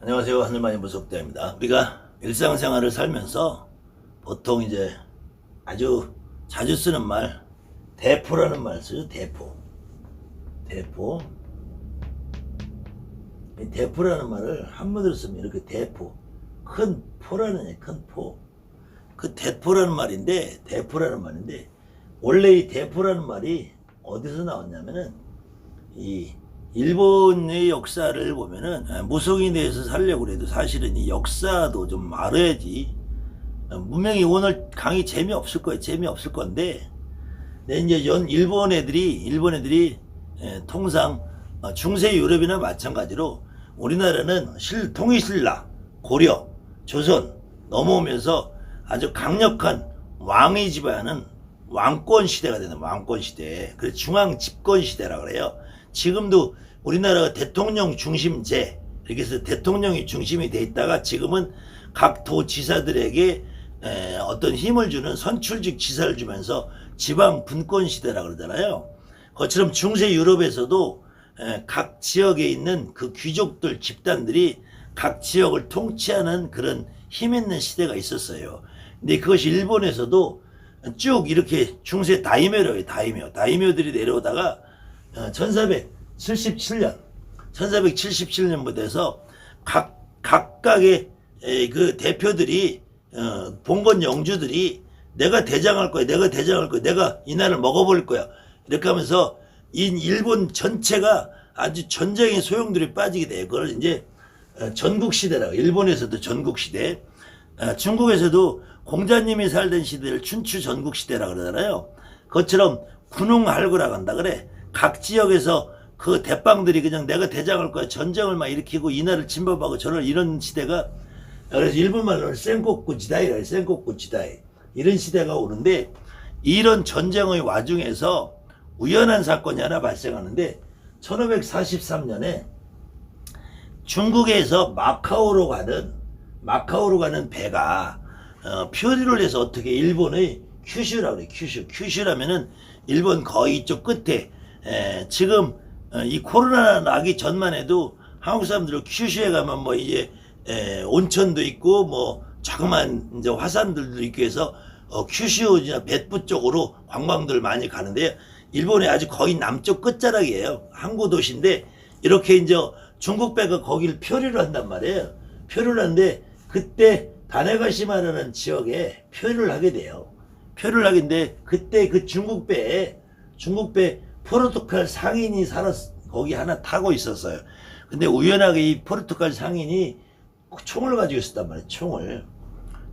안녕하세요. 하늘만이 무속대입니다. 우리가 일상생활을 살면서 보통 이제 아주 자주 쓰는 말, 대포라는 말 쓰죠. 대포. 이 대포라는 말을 한문으로 쓰면 이렇게 대포. 큰 포라는 얘기, 큰 포. 그 대포라는 말인데, 원래 이 대포라는 말이 어디서 나왔냐면은, 이 일본의 역사를 보면은 무속인에 대해서 살려고 해도 사실은 이 역사도 좀 알아야지. 분명히 오늘 강의 재미없을 거예요. 재미없을 건데, 근데 이제 일본 애들이 통상 중세 유럽이나 마찬가지로 우리나라는 통일신라, 고려, 조선 넘어오면서 아주 강력한 왕의 지배하는 왕권 시대가 되는 왕권 시대. 그래서 중앙 집권 시대라 그래요. 지금도 우리나라가 대통령 중심제, 이렇게 해서 대통령이 중심이 돼 있다가 지금은 각 도지사들에게 어떤 힘을 주는 선출직 지사를 주면서 지방 분권 시대라 그러잖아요. 그것처럼 중세 유럽에서도 각 지역에 있는 그 귀족들 집단들이 각 지역을 통치하는 그런 힘 있는 시대가 있었어요. 근데 그것이 일본에서도 쭉 이렇게 중세 다이묘라고 해요. 다이묘들이 내려오다가 1477년부터 해서 각각의 그 대표들이 봉건 영주들이 내가 대장할 거야, 내가 이 나라를 먹어버릴 거야, 이렇게 하면서 이 일본 전체가 아주 전쟁의 소용돌이 빠지게 돼요. 그걸 이제 전국시대라고. 일본에서도 전국시대, 중국에서도 공자님이 살던 시대를 춘추 전국시대라 그러잖아요. 그것처럼 군웅할구라고 한다 그래. 각 지역에서 그 대빵들이 그냥 내가 대장할 거야, 전쟁을 막 일으키고 이 나라를 침범하고 저런 이런 시대가, 그래서 일본말로는 센고쿠 지다이라, 센고쿠 지다이, 이런 시대가 오는데, 이런 전쟁의 와중에서 우연한 사건이 하나 발생하는데, 1543년에 중국에서 마카오로 가는 배가 표류를 해서 어떻게 일본의 큐슈라고 그래. 큐슈라면은 일본 거의 이쪽 끝에, 지금 이 코로나 나기 전만 해도 한국 사람들은 큐슈에 가면 뭐 이제 온천도 있고 뭐 자그만 이제 화산들도 있고 해서 큐슈나別府 쪽으로 관광들 많이 가는데, 일본의 아주 거의 남쪽 끝자락이에요. 항구 도시인데 이렇게 이제 중국 배가 거기를 표류를 한단 말이에요. 표류를 하는데 그때 다네가시마라는 지역에 표류를 하게 돼요. 표류를 하긴데 그때 그 중국 배 포르투갈 상인이 거기 하나 타고 있었어요. 근데 우연하게 이 포르투갈 상인이 총을 가지고 있었단 말이에요.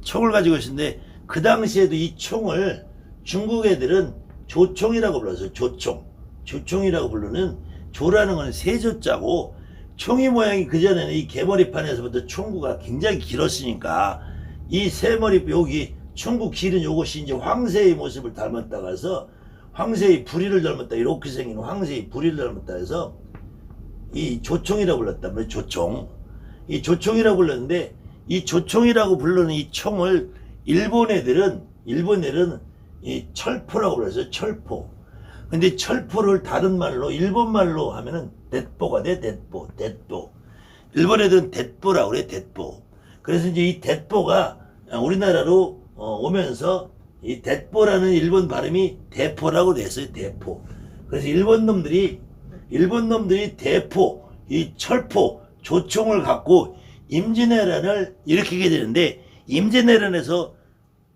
총을 가지고 있었는데, 그 당시에도 이 총을 중국 애들은 조총이라고 불렀어요. 조총이라고 부르는, 조라는 건 세조자고, 총이 모양이 그전에는 이 개머리판에서부터 총구가 굉장히 길었으니까 이 세머리, 여기 총구 길은 요것이 이제 황새의 모습을 닮았다고 해서 황새의 부리를 닮았다, 이렇게 생긴 황새의 부리를 닮았다 해서 이 조총이라고 불렀단 말이에요. 이 조총이라고 불렀는데, 이 조총이라고 부르는 이 총을 일본 애들은 이 철포라고 불렀어요. 철포. 근데 철포를 다른 말로, 일본 말로 하면은 뎃보가 돼. 뎃보. 일본 애들은 뎃보라고 그래. 뎃보. 그래서 이제 이 뎃보가 우리나라로 오면서 이 뎃보라는 일본 발음이 대포라고 됐어요. 대포. 그래서 일본 놈들이 대포, 이 철포, 조총을 갖고 임진왜란을 일으키게 되는데, 임진왜란에서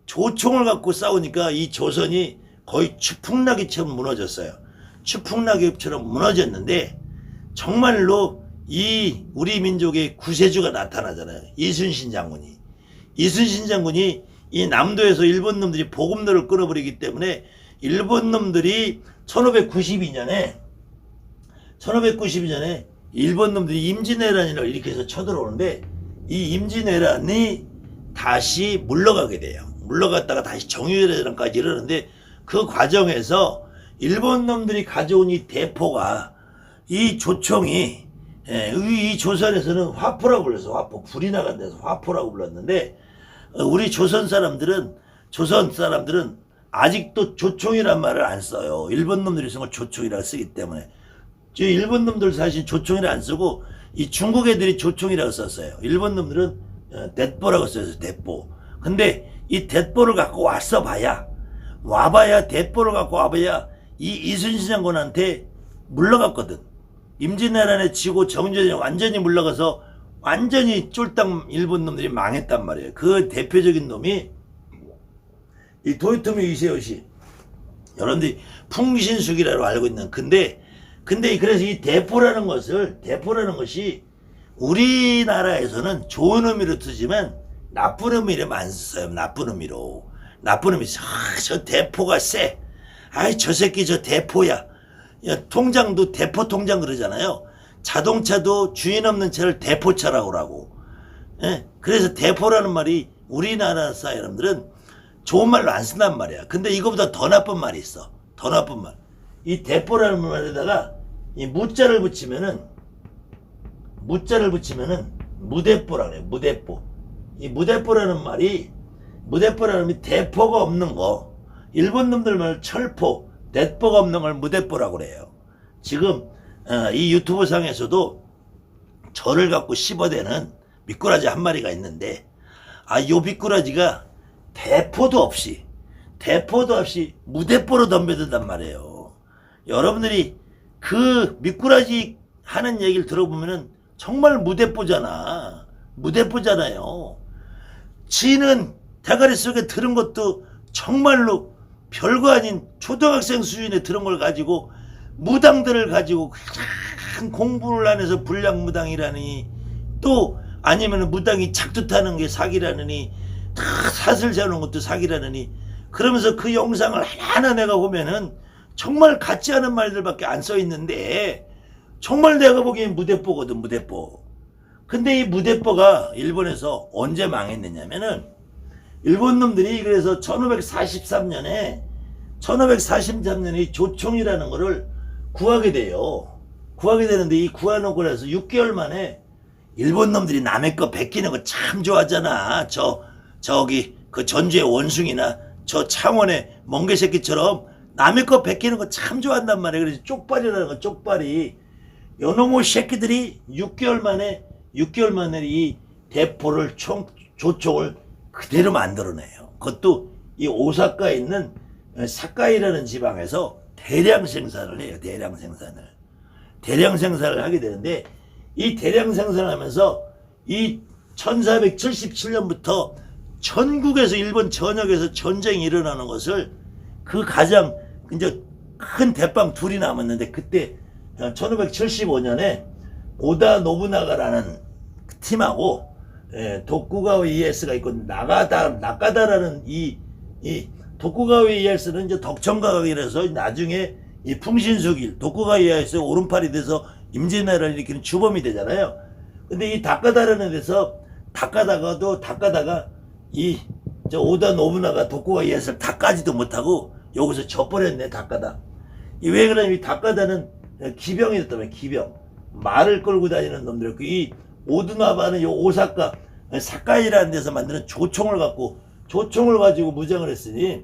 조총을 갖고 싸우니까 이 조선이 거의 추풍낙엽처럼 무너졌어요. 추풍낙엽처럼 무너졌는데, 정말로 이 우리 민족의 구세주가 나타나잖아요. 이순신 장군이 이 남도에서 일본 놈들이 보급로를 끊어버리기 때문에 일본 놈들이 1592년에 일본 놈들이 임진왜란을 일으켜서 쳐들어오는데, 이 임진왜란이 다시 물러가게 돼요. 물러갔다가 다시 정유회란까지 이르는데, 그 과정에서 일본 놈들이 가져온 이 대포가, 이 조총이, 이 조선에서는 화포라고 불렀어. 화포. 불이 나간 데서 화포라고 불렀는데, 우리 조선 사람들은 아직도 조총이란 말을 안 써요. 일본 놈들이 쓴 걸 조총이라고 쓰기 때문에. 일본 놈들 사실 조총이라 안 쓰고 이 중국 애들이 조총이라고 썼어요. 일본 놈들은 대포라고 써서 대포. 근데 이 대포를 갖고 와봐야 대포를 갖고 와봐야 이 이순신 장군한테 물러갔거든. 임진왜란에 지고 정전이 완전히 물러가서 완전히 쫄딱 일본 놈들이 망했단 말이에요. 그 대표적인 놈이 이 도요토미 이세요시. 여러분들이 풍신수기라고 알고 있는. 근데 그래서 이 대포라는 것이 우리나라에서는 좋은 의미로 쓰지만 나쁜 의미로 많이 써요. 나쁜 의미로. 저 대포가 쎄. 아이, 저 새끼 저 대포야. 야, 통장도 대포 통장 그러잖아요. 자동차도 주인 없는 차를 대포차라고 그러고. 예? 그래서 대포라는 말이 우리나라 사람들은 좋은 말로 안 쓴단 말이야. 근데 이거보다 더 나쁜 말이 있어. 더 나쁜 말. 이 대포라는 말에다가 이 무자를 붙이면은 무대포라 그래. 무대포. 이 무대포라는 말이 대포가 없는 거. 일본 놈들 말 철포, 대포가 없는 걸 무대포라고 그래요. 지금 이 유튜브 상에서도 저를 갖고 씹어대는 미꾸라지 한 마리가 있는데, 요 미꾸라지가 대포도 없이 무대포로 덤벼든단 말이에요. 여러분들이 그 미꾸라지 하는 얘기를 들어보면은 정말 무대포잖아요. 지는 대가리 속에 들은 것도 정말로 별거 아닌 초등학생 수준에 들은 걸 가지고 무당들을 가지고 큰 공부를 안 해서 불량무당이라니, 또 아니면 무당이 착두 타는 게 사기라느니, 다 사슬 세우는 것도 사기라느니, 그러면서 그 영상을 하나하나 내가 보면은 정말 같지 않은 말들밖에 안 써 있는데, 정말 내가 보기엔 무대뽀거든, 무대뽀. 근데 이 무대뽀가 일본에서 언제 망했느냐면은, 일본 놈들이 그래서 1543년에 조총이라는 거를 구하게 돼요. 구하게 되는데, 이 구해놓고 나서 6개월 만에 일본 놈들이 남의 거 베끼는 거 참 좋아하잖아. 저기 그 전주의 원숭이나 저 창원의 멍게 새끼처럼 남의 거 베끼는 거 참 좋아한단 말이에요. 그래서 쪽발이라는 거, 쪽발이. 요놈의 새끼들이 6개월 만에 이 대포를 조총을 그대로 만들어내요. 그것도 이 오사카에 있는 사카이라는 지방에서 대량 생산을 해요. 대량 생산을 하게 되는데, 이 대량 생산을 하면서 이 1477년부터 전국에서, 일본 전역에서 전쟁이 일어나는 것을, 그 가장 이제 큰 대빵 둘이 남았는데, 그때 1575년에 오다 노부나가라는 팀하고 도쿠가와 이에스가 있고, 나카다라는 이 도쿠가와 이에스는 이제 덕청가각이라서 나중에 이 풍신수길, 도쿠가와 이에스의 오른팔이 돼서 임진왜란을 일으키는 주범이 되잖아요. 근데 이 다카다라는 데서 다카다가 이 오다 노부나가 도쿠가와 이에스를 다 까지도 못하고 여기서 져버렸네, 다카다. 왜 그러냐면 이 다카다는 기병이 됐다면, 기병. 말을 끌고 다니는 놈들이었고, 이 오드나바는 요 오사카 사카이라는 데서 만드는 조총을 가지고 무장을 했으니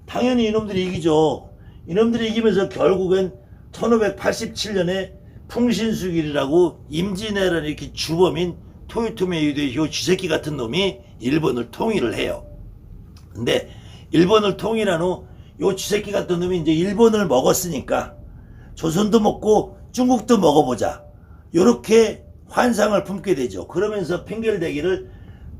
당연히 이놈들이 이기죠. 이놈들이 이기면서 결국엔 1587년에 풍신수길이라고 임진왜란 이렇게 주범인 토요토미 히데요시 쥐새끼 같은 놈이 일본을 통일을 해요. 근데 일본을 통일한 후 요 쥐새끼 같은 놈이 이제 일본을 먹었으니까 조선도 먹고 중국도 먹어보자, 요렇게 환상을 품게 되죠. 그러면서 핑계를 대기를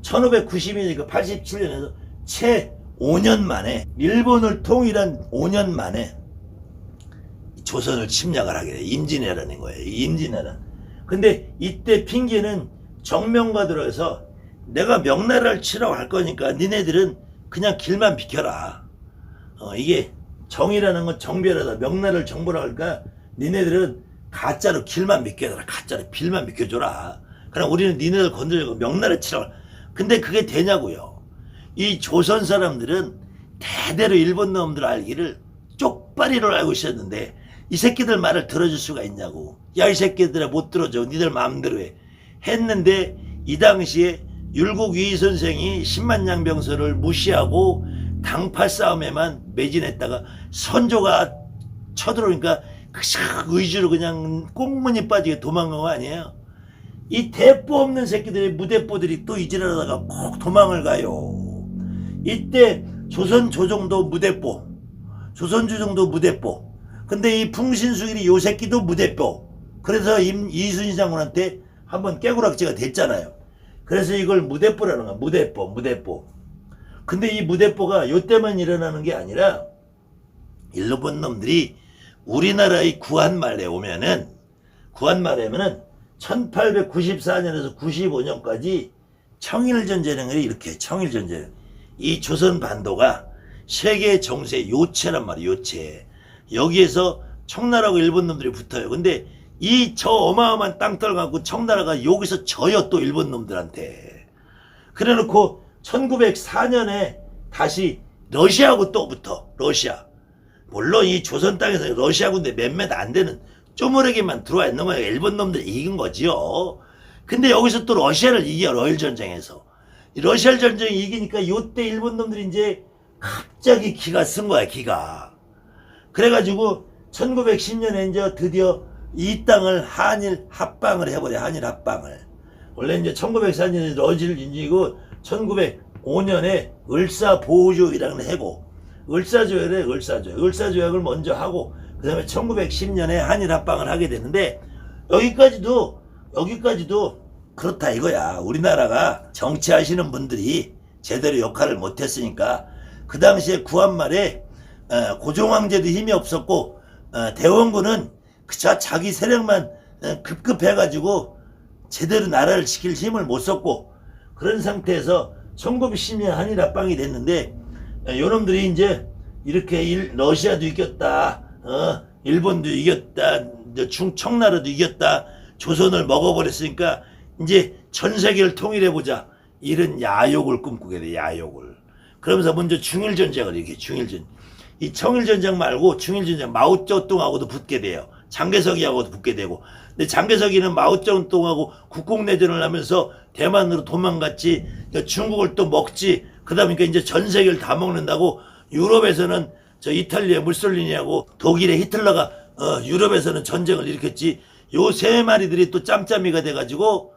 1590년이니까 87년에서 채 5년 만에, 일본을 통일한 5년 만에 조선을 침략을 하게 돼요. 임진왜란인 거예요. 임진왜란. 근데 이때 핑계는 정명과 들어서 내가 명나라를 치라고 할 거니까 니네들은 그냥 길만 비켜라. 이게 정이라는 건 정비하다. 명나라를 정보라고 할까? 니네들은 가짜로 길만 비켜줘라. 가짜로 빌만 비켜줘라. 그럼 우리는 니네들 건드리고 명나라를 치라고. 근데 그게 되냐고요. 이 조선 사람들은 대대로 일본 놈들 알기를 쪽발이로 알고 있었는데, 이 새끼들 말을 들어줄 수가 있냐고. 야, 이 새끼들아, 못 들어줘. 니들 마음대로 해. 했는데 이 당시에 율곡위 선생이 10만 양병서를 무시하고 당파 싸움에만 매진했다가 선조가 쳐들어오니까 의지로 그냥 꽁무니 빠지게 도망간 거 아니에요. 이 대포 없는 새끼들이 무대포들이 또 이질하다가 꼭 도망을 가요. 이때 조선 조정도 무대포, 조선 조정도 무대포. 근데 이 풍신수길이 요 새끼도 무대포. 그래서 이순신 장군한테 한번 깨구락지가 됐잖아요. 그래서 이걸 무대포라는 거야. 무대포. 근데 이 무대포가 요 때만 일어나는 게 아니라 일본 놈들이 우리나라의 구한말에 오면은 1894년에서 95년까지 청일전쟁을 이렇게 해. 청일전쟁. 이 조선 반도가 세계 정세 요체란 말이에요. 요체. 여기에서 청나라하고 일본 놈들이 붙어요. 근데 이 저 어마어마한 땅들 갖고 청나라가 여기서 져요. 또 일본 놈들한테. 그래 놓고 1904년에 다시 러시아하고 또 붙어. 러시아. 물론 이 조선 땅에서 러시아 군대 몇몇 안 되는 쪼무레기만 들어와 있는 거야. 일본 놈들이 이긴 거지요. 근데 여기서 또 러시아를 이겨. 러일 전쟁에서. 러시아 전쟁이 이기니까 요때 일본 놈들이 이제 갑자기 기가 쓴 거야. 기가. 그래가지고 1910년에 이제 드디어 이 땅을 한일 합방을 해버려. 한일 합방을. 원래 이제 1904년에 러시아를 인지고 1905년에 을사보조이라는 해고 을사조약을 을사조약을 먼저 하고 그 다음에 1910년에 한일 합방을 하게 되는데 여기까지도 그렇다 이거야. 우리나라가 정치하시는 분들이 제대로 역할을 못했으니까 그 당시에 구한말에 고종황제도 힘이 없었고 대원군은 그저 자기 세력만 급급해가지고 제대로 나라를 지킬 힘을 못 썼고 그런 상태에서 1910년 한일 합방이 됐는데 요놈들이 이제 이렇게 러시아도 이겼다, 일본도 이겼다, 청나라도 이겼다, 조선을 먹어버렸으니까 이제 전 세계를 통일해보자. 이런 야욕을 꿈꾸게 돼. 야욕을. 그러면서 먼저 중일전쟁을 이렇게 중일전. 이 청일전쟁 말고 중일전쟁 마오쩌둥하고도 붙게 돼요. 장개석이하고도 붙게 되고. 근데 장개석이는 마오쩌둥하고 국공내전을 하면서 대만으로 도망갔지. 중국을 또 먹지. 그다음에 이제 전 세계를 다 먹는다고. 유럽에서는 저 이탈리아 무솔리니하고 독일의 히틀러가 유럽에서는 전쟁을 일으켰지. 요 세 마리들이 또 짬짬이가 돼가지고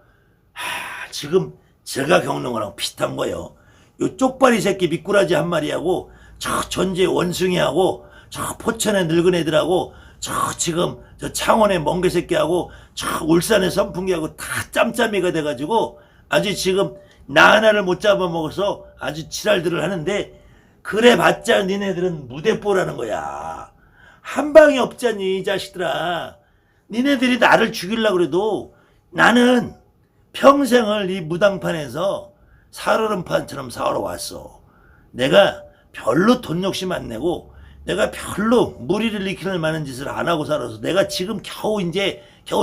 지금 제가 겪는 거랑 비슷한 거예요. 요 쪽발이 새끼 미꾸라지 한 마리하고 저 전제 원숭이하고 저 포천의 늙은 애들하고 저 지금 저 창원의 멍게 새끼하고 저 울산의 선풍기하고 다 짬짬이가 돼가지고 아주 지금 나 하나를 못 잡아먹어서 아주 지랄들을 하는데 그래 봤자 니네들은 무대뽀라는 거야. 한 방이 없잖니 이 자식들아. 니네들이 나를 죽이려고 그래도 나는 평생을 이 무당판에서 살얼음판처럼 살아왔어. 내가 별로 돈 욕심 안 내고 내가 별로 무리를 일으킬 만한 짓을 안 하고 살아서 내가 지금 겨우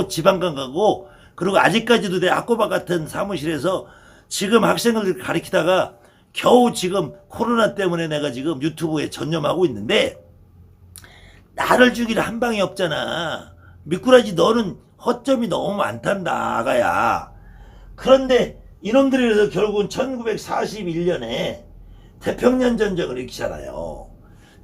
지방간 가고 그리고 아직까지도 내 악고박 같은 사무실에서 지금 학생들 가르치다가 겨우 지금 코로나 때문에 내가 지금 유튜브에 전념하고 있는데 나를 죽이려 한 방이 없잖아. 미꾸라지 너는 허점이 너무 많단다 아가야. 그런데 이놈들이 그래서 결국은 1941년에 태평양 전쟁을 일으키잖아요.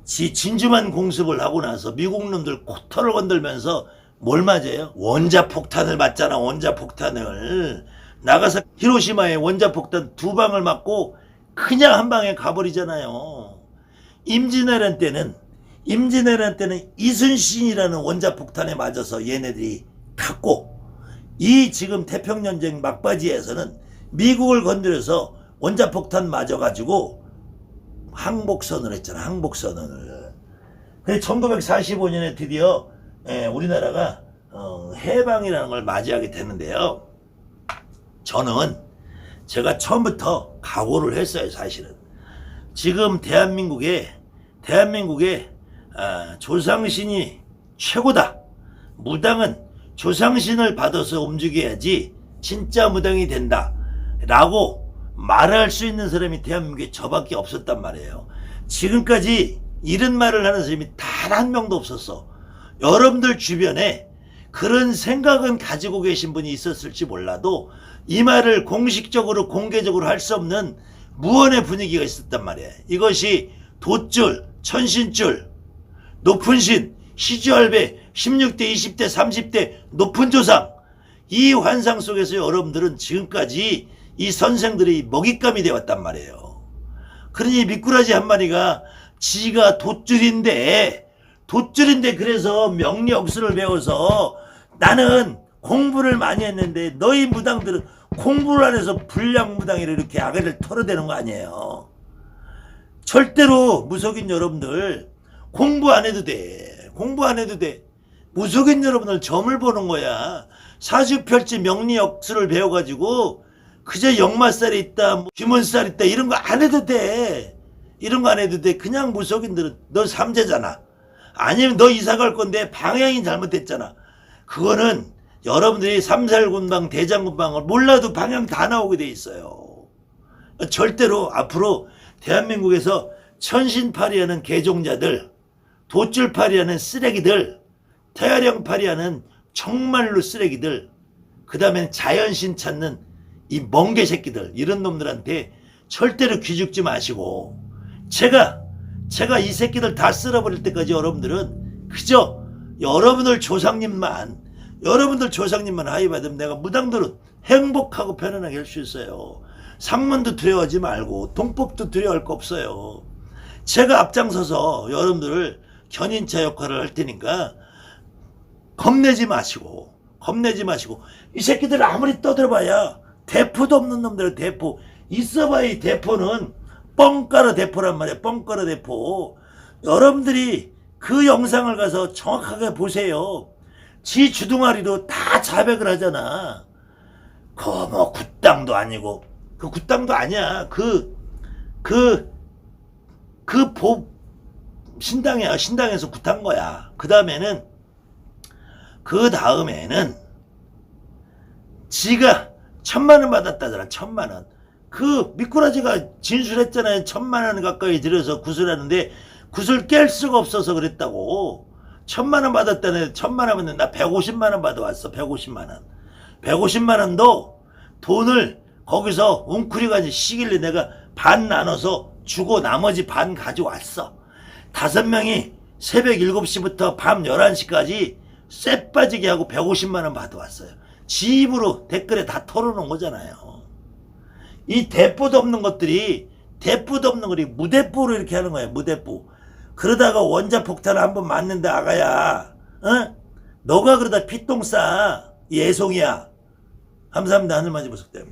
진주만 공습을 하고 나서 미국 놈들 코털을 건들면서 뭘 맞아요? 원자폭탄을 맞잖아. 원자폭탄을. 나가사 히로시마에 원자폭탄 2방을 맞고 그냥 한 방에 가버리잖아요. 임진왜란 때는 이순신이라는 원자폭탄에 맞아서 얘네들이 갔고 이 지금 태평전쟁 막바지에서는 미국을 건드려서 원자폭탄 맞아가지고 항복선언을 했잖아. 항복선언을. 그래서 1945년에 드디어 우리나라가 해방이라는 걸 맞이하게 되는데요. 저는 제가 처음부터 각오를 했어요. 사실은 지금 대한민국에 조상신이 최고다. 무당은 조상신을 받아서 움직여야지 진짜 무당이 된다 라고 말할 수 있는 사람이 대한민국에 저밖에 없었단 말이에요. 지금까지 이런 말을 하는 사람이 단 한 명도 없었어. 여러분들 주변에 그런 생각은 가지고 계신 분이 있었을지 몰라도 이 말을 공식적으로 공개적으로 할 수 없는 무언의 분위기가 있었단 말이에요. 이것이 돛줄, 천신줄, 높은 신, 시주할배, 16대, 20대, 30대 높은 조상 이 환상 속에서 여러분들은 지금까지 이 선생들이 먹잇감이 되었단 말이에요. 그러니 미꾸라지 한 마리가 지가 돛줄인데 그래서 명리역술을 배워서 나는 공부를 많이 했는데 너희 무당들은 공부를 안 해서 불량무당이라 이렇게 악의를 털어대는 거 아니에요. 절대로 무속인 여러분들 공부 안 해도 돼. 공부 안 해도 돼. 무속인 여러분들 점을 보는 거야. 사주펼치 명리역술을 배워가지고 그저 역마살이 있다, 뭐 귀문살 있다 이런 거 안 해도 돼. 이런 거 안 해도 돼. 그냥 무속인들은 너 삼재잖아. 아니면 너 이사 갈 건데 방향이 잘못됐잖아. 그거는 여러분들이 삼살군방, 대장군방을 몰라도 방향 다 나오게 돼 있어요. 절대로 앞으로 대한민국에서 천신파리하는 개종자들, 돛줄파리하는 쓰레기들, 태아령파리하는 정말로 쓰레기들, 그 다음에 자연신 찾는 이 멍게 새끼들, 이런 놈들한테 절대로 기죽지 마시고 제가 이 새끼들 다 쓸어버릴 때까지 여러분들은 그저 여러분들 조상님만 하이받으면 내가 무당들은 행복하고 편안하게 할 수 있어요. 상문도 두려워하지 말고 동법도 두려워할 거 없어요. 제가 앞장서서 여러분들을 견인차 역할을 할 테니까 겁내지 마시고 이 새끼들 아무리 떠들어봐야 대포도 없는 놈들은 대포 있어봐야 이 대포는 뻥까르 대포란 말이야. 뻥까르 대포. 여러분들이 그 영상을 가서 정확하게 보세요. 지 주둥아리로 다 자백을 하잖아. 그 뭐 굿당도 아니고 그 굿당도 아니야. 신당이야. 신당에서 굿한 거야. 그 다음에는 지가 1000만원 받았다잖아. 1000만원. 그 미꾸라지가 진술했잖아요. 1000만원 가까이 들여서 구슬하는데 구슬 깰 수가 없어서 그랬다고. 1000만원 받았다네. 1000만원 받는데 나 150만원 받아왔어. 150만원도 돈을 거기서 웅크리가지 시길래 내가 반 나눠서 주고 나머지 반 가져왔어. 5명이 새벽 7시부터 밤 11시까지 쎄 빠지게 하고 150만원 받아왔어요. 지 입으로 댓글에 다 털어놓은 거잖아요. 이 대포도 없는 것들이 무대포로 이렇게 하는 거예요. 무대포. 그러다가 원자폭탄을 한번 맞는데 아가야, 어? 너가 그러다 피똥 싸. 예송이야. 감사합니다. 하늘만지 보석대입니다.